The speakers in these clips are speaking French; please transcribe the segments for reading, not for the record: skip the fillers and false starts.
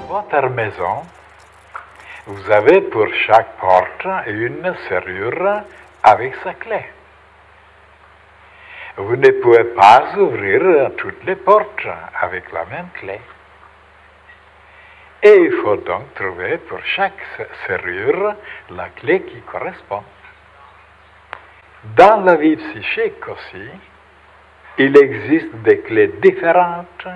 Votre maison, vous avez pour chaque porte une serrure avec sa clé. Vous ne pouvez pas ouvrir toutes les portes avec la même clé. Et il faut donc trouver pour chaque serrure la clé qui correspond. Dans la vie psychique aussi, il existe des clés différentes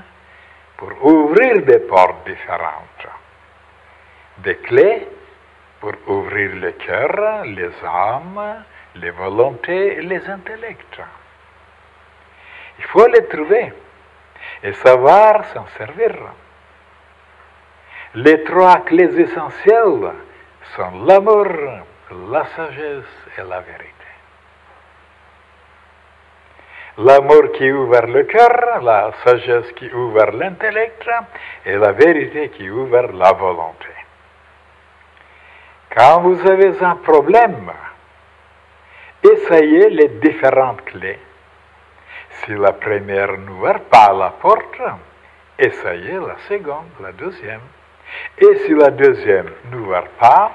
pour ouvrir des portes différentes. Des clés pour ouvrir le cœur, les âmes, les volontés et les intellects. Il faut les trouver et savoir s'en servir. Les trois clés essentielles sont l'amour, la sagesse et la vérité. L'amour qui ouvre le cœur, la sagesse qui ouvre l'intellect et la vérité qui ouvre la volonté. Quand vous avez un problème, essayez les différentes clés. Si la première n'ouvre pas la porte, essayez la seconde, la deuxième. Et si la deuxième n'ouvre pas,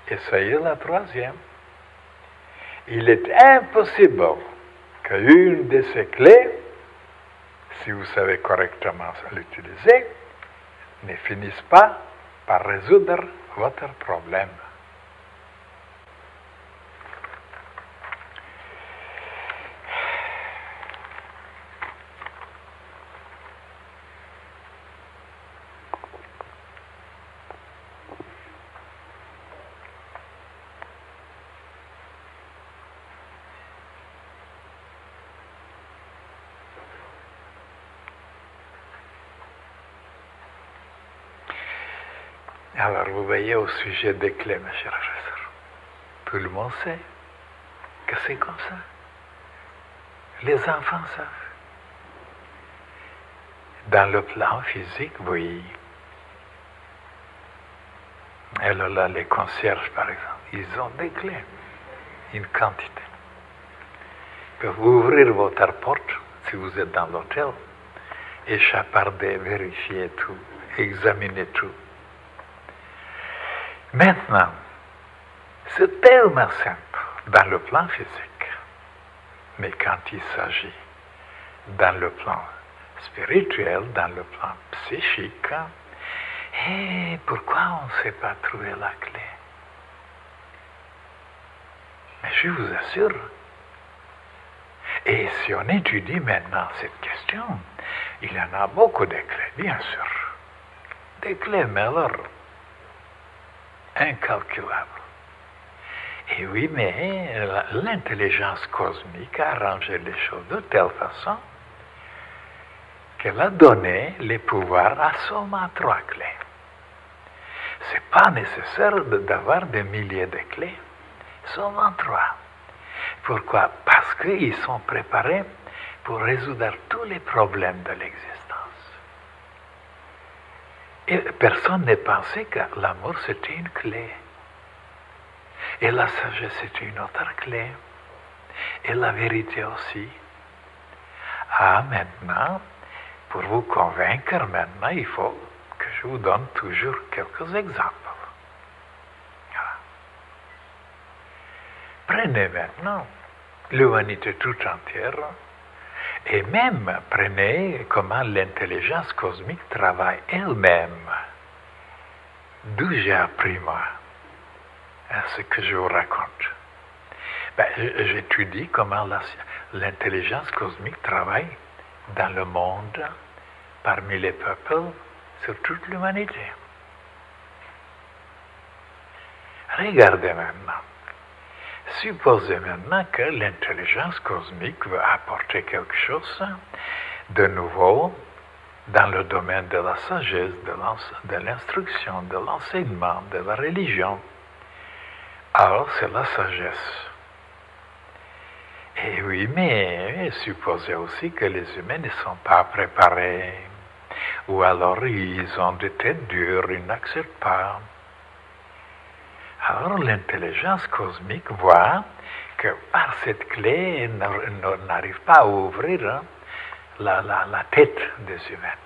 essayez la troisième. Il est impossible qu'une de ces clés, si vous savez correctement l'utiliser, ne finisse pas par résoudre votre problème. Alors, vous voyez au sujet des clés, mes chers frères, tout le monde sait que c'est comme ça. Les enfants savent. Dans le plan physique, oui. Et là, les concierges, par exemple, ils ont des clés, une quantité. Ils peuvent ouvrir votre porte, si vous êtes dans l'hôtel, échapparder, vérifier tout, examiner tout. Maintenant, c'est tellement simple dans le plan physique, mais quand il s'agit dans le plan spirituel, dans le plan psychique, et pourquoi on ne sait pas trouver la clé? Mais je vous assure, et si on étudie maintenant cette question, il y en a beaucoup de clés, bien sûr. Des clés, mais alors, incalculable. Et oui, mais l'intelligence cosmique a arrangé les choses de telle façon qu'elle a donné les pouvoirs à seulement 3 clés. Ce n'est pas nécessaire d'avoir des milliers de clés, seulement 3. Pourquoi? Parce qu'ils sont préparés pour résoudre tous les problèmes de l'existence. Et personne n'a pensé que l'amour c'était une clé. Et la sagesse c'était une autre clé. Et la vérité aussi. Ah, maintenant, pour vous convaincre, maintenant, il faut que je vous donne toujours quelques exemples. Voilà. Prenez maintenant l'humanité tout entière. Et même, prenez comment l'intelligence cosmique travaille elle-même. D'où j'ai appris, moi, ce que je vous raconte. J'étudie comment l'intelligence cosmique travaille dans le monde, parmi les peuples, sur toute l'humanité. Regardez maintenant. Supposez maintenant que l'intelligence cosmique veut apporter quelque chose de nouveau dans le domaine de la sagesse, de l'instruction, de l'enseignement, de la religion. Alors, c'est la sagesse. Et oui, mais supposez aussi que les humains ne sont pas préparés, ou alors ils ont des têtes dures, ils n'acceptent pas. Alors l'intelligence cosmique voit que par cette clé, elle n'arrive pas à ouvrir la tête des humains.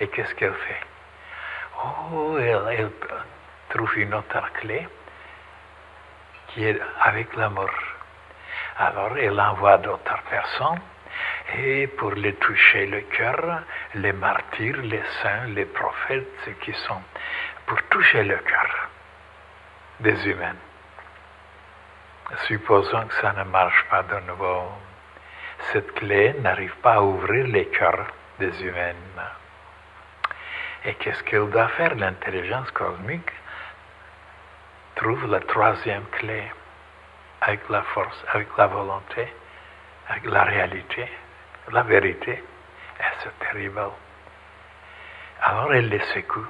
Et qu'est-ce qu'elle fait? Oh, elle trouve une autre clé qui est avec l'amour. Alors elle envoie d'autres personnes et pour les toucher le cœur, les martyrs, les saints, les prophètes, ceux qui sont pour toucher le cœur des humains. Supposons que ça ne marche pas de nouveau. Cette clé n'arrive pas à ouvrir les cœurs des humains. Et qu'est-ce qu'elle doit faire? L'intelligence cosmique trouve la troisième clé avec la force, avec la volonté, avec la réalité, la vérité. Et c'est terrible. Alors elle les secoue.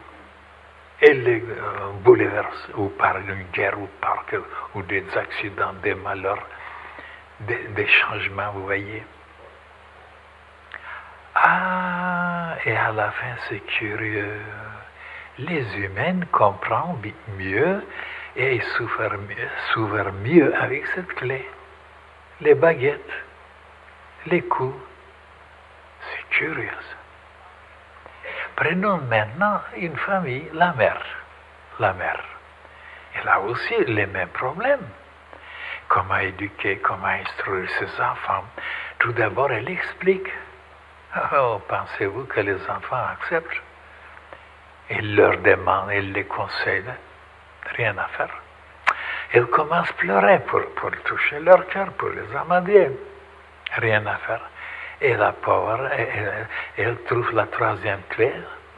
Elle les bouleverse, ou par une guerre, ou des accidents, des malheurs, des changements, vous voyez. Ah, et à la fin, c'est curieux. Les humains comprennent mieux et ils s'ouvrent mieux avec cette clé. Les baguettes, les coups, c'est curieux. Prenons maintenant une famille, la mère. La mère. Elle a aussi les mêmes problèmes. Comment éduquer, comment instruire ses enfants. Tout d'abord, elle explique. Oh, pensez-vous que les enfants acceptent? Elle leur demande, elle les conseille. Rien à faire. Elle commence à pleurer pour toucher leur cœur, pour les amadier. Rien à faire. Et la pauvre, elle trouve la troisième clé,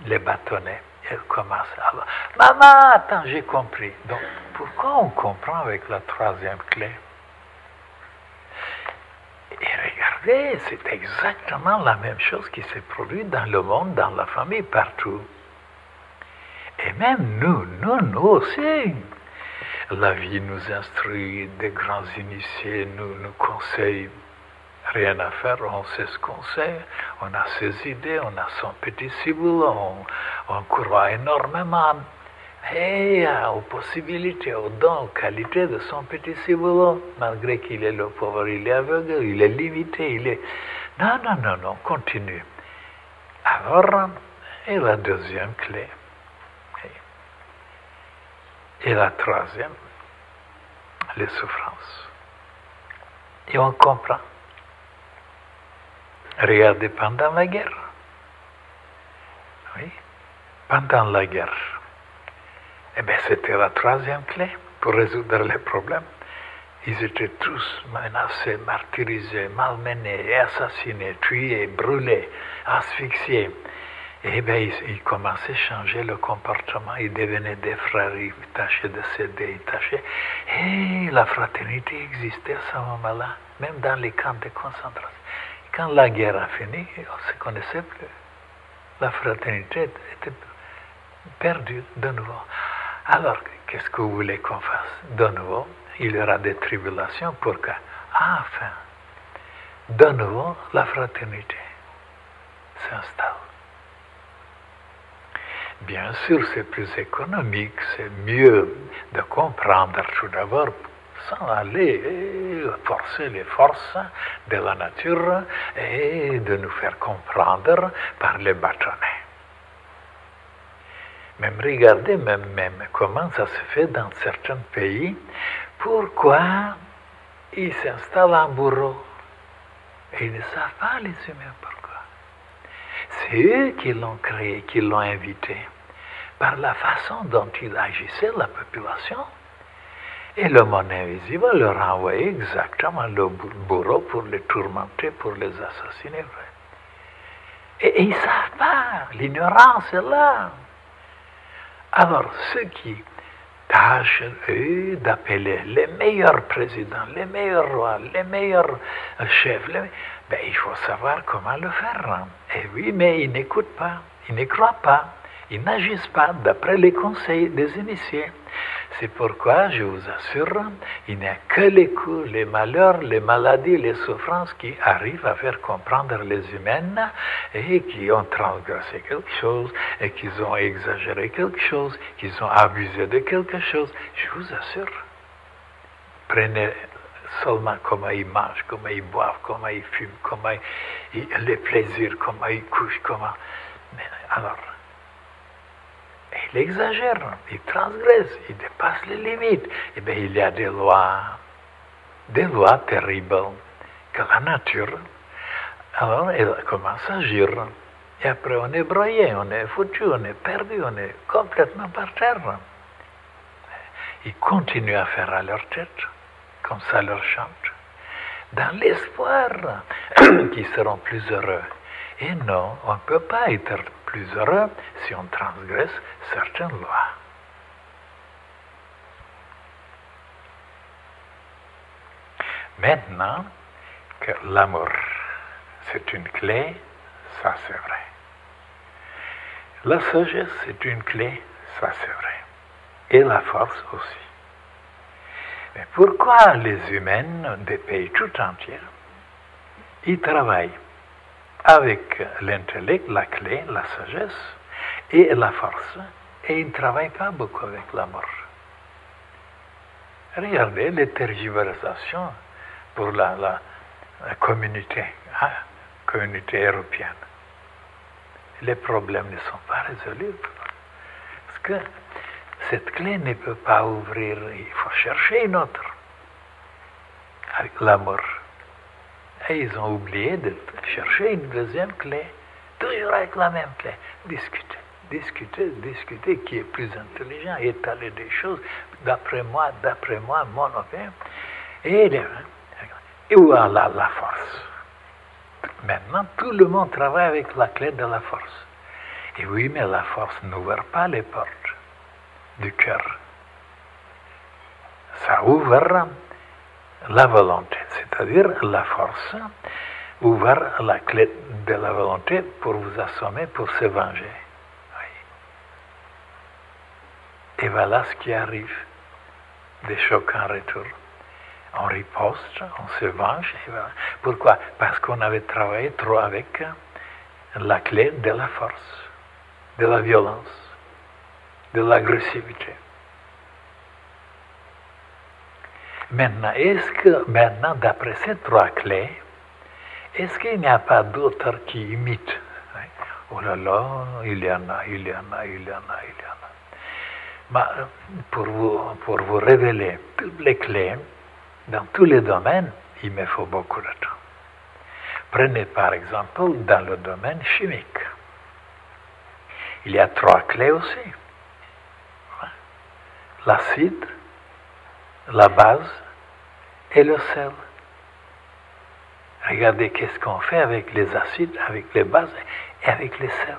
les bâtonnets. Elle commence à... Maman, attends, j'ai compris. Donc, pourquoi on comprend avec la troisième clé? Et regardez, c'est exactement la même chose qui s'est produite dans le monde, dans la famille, partout. Et même nous aussi. La vie nous instruit, des grands initiés nous conseillent. Rien à faire, on sait ce qu'on sait, on a ses idées, on a son petit ciboulot, on croit énormément aux possibilités, aux dons, aux qualités de son petit ciboulot, malgré qu'il est le pauvre, il est aveugle, il est limité, il est... Non, continue. Alors, et la deuxième clé, et la troisième, les souffrances. Et on comprend. Regardez pendant la guerre. Oui, pendant la guerre. Eh bien, c'était la troisième clé pour résoudre les problèmes. Ils étaient tous menacés, martyrisés, malmenés, assassinés, tués, brûlés, asphyxiés. Eh bien, ils commençaient à changer le comportement. Ils devenaient des frères, ils tâchaient de s'aider, ils tâchaient. Et la fraternité existait à ce moment-là, même dans les camps de concentration. Quand la guerre a fini, on ne se connaissait plus. La fraternité était perdue de nouveau. Alors, qu'est-ce que vous voulez qu'on fasse? De nouveau, il y aura des tribulations pour que, enfin, de nouveau, la fraternité s'installe. Bien sûr, c'est plus économique, c'est mieux de comprendre tout d'abord sans aller forcer les forces de la nature et de nous faire comprendre par les bâtonnets. Même regardez même comment ça se fait dans certains pays, pourquoi ils s'installent en bourreau. Et ils ne savent pas les humains pourquoi. C'est eux qui l'ont créé, qui l'ont invité, par la façon dont ils agissaient la population. Et le monde invisible leur a envoyé exactement le bourreau pour les tourmenter, pour les assassiner. Et ils ne savent pas, l'ignorance est là. Alors, ceux qui tâchent, eux, d'appeler les meilleurs présidents, les meilleurs rois, les meilleurs chefs, ben, il faut savoir comment le faire. Et oui, mais ils n'écoutent pas, ils ne croient pas, ils n'agissent pas d'après les conseils des initiés. C'est pourquoi, je vous assure, il n'y a que les coups, les malheurs, les maladies, les souffrances qui arrivent à faire comprendre les humains et qui ont transgressé quelque chose et qu'ils ont exagéré quelque chose, qu'ils ont abusé de quelque chose. Je vous assure, prenez seulement comment ils mangent, comment ils boivent, comment ils fument, les plaisirs, comment ils couchent, alors, il exagère, il transgresse, il dépasse les limites. Eh bien, il y a des lois terribles que la nature, alors elle commence à agir. Et après, on est broyé, on est foutu, on est perdu, on est complètement par terre. Ils continuent à faire à leur tête, comme ça leur chante, dans l'espoir qu'ils seront plus heureux. Et non, on ne peut pas être plus heureux si on transgresse certaines lois. Maintenant que l'amour, c'est une clé, ça c'est vrai. La sagesse, c'est une clé, ça c'est vrai. Et la force aussi. Mais pourquoi les humains des pays tout entiers, ils travaillent avec l'intellect, la clé, la sagesse et la force, et ils ne travaillent pas beaucoup avec l'amour? Regardez les tergiversations pour la communauté européenne. Les problèmes ne sont pas résolus. Parce que cette clé ne peut pas ouvrir, il faut chercher une autre. Avec l'amour. Et ils ont oublié de chercher une deuxième clé, toujours avec la même clé. Discuter, qui est plus intelligent, étaler des choses, d'après moi, mon opinion. Et où est la force? Maintenant, tout le monde travaille avec la clé de la force. Et oui, mais la force n'ouvre pas les portes du cœur. Ça ouvre la volonté, c'est-à-dire la force ouvre la clé de la volonté pour vous assommer, pour se venger. Oui. Et voilà ce qui arrive, des chocs en retour. On riposte, on se venge. Et voilà. Pourquoi? Parce qu'on avait travaillé trop avec la clé de la force, de la violence, de l'agressivité. Maintenant, d'après ces trois clés, est-ce qu'il n'y a pas d'autres qui imitent? Oh là là, il y en a. Mais pour vous révéler toutes les clés, dans tous les domaines, il me faut beaucoup de temps. Prenez par exemple dans le domaine chimique. Il y a trois clés aussi. L'acide, la base et le sel. Regardez qu'est-ce qu'on fait avec les acides, avec les bases et avec les sels.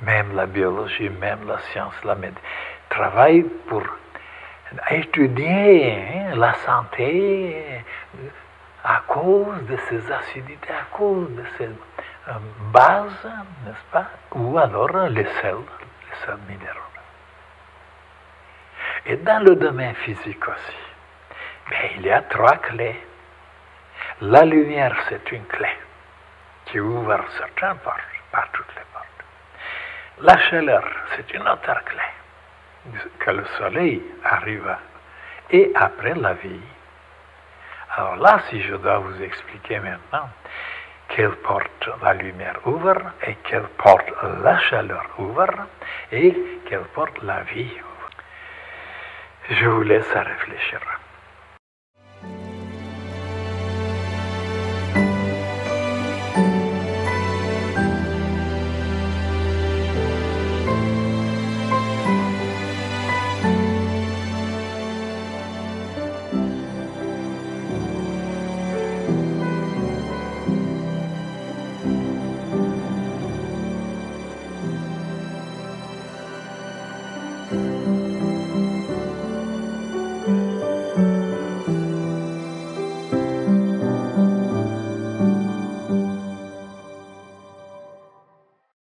Même la biologie, même la science, la médecine, travaillent pour étudier la santé à cause de ces acidités, à cause de ces bases, n'est-ce pas? Ou alors les sels minéraux. Et dans le domaine physique aussi, il y a trois clés. La lumière, c'est une clé qui ouvre certaines portes, pas toutes les portes. La chaleur, c'est une autre clé, que le soleil arrive. Et après la vie. Alors là, si je dois vous expliquer maintenant quelle porte la lumière ouvre, et quelle porte la chaleur ouvre, et quelle porte la vie ouvre. Je vous laisse à réfléchir.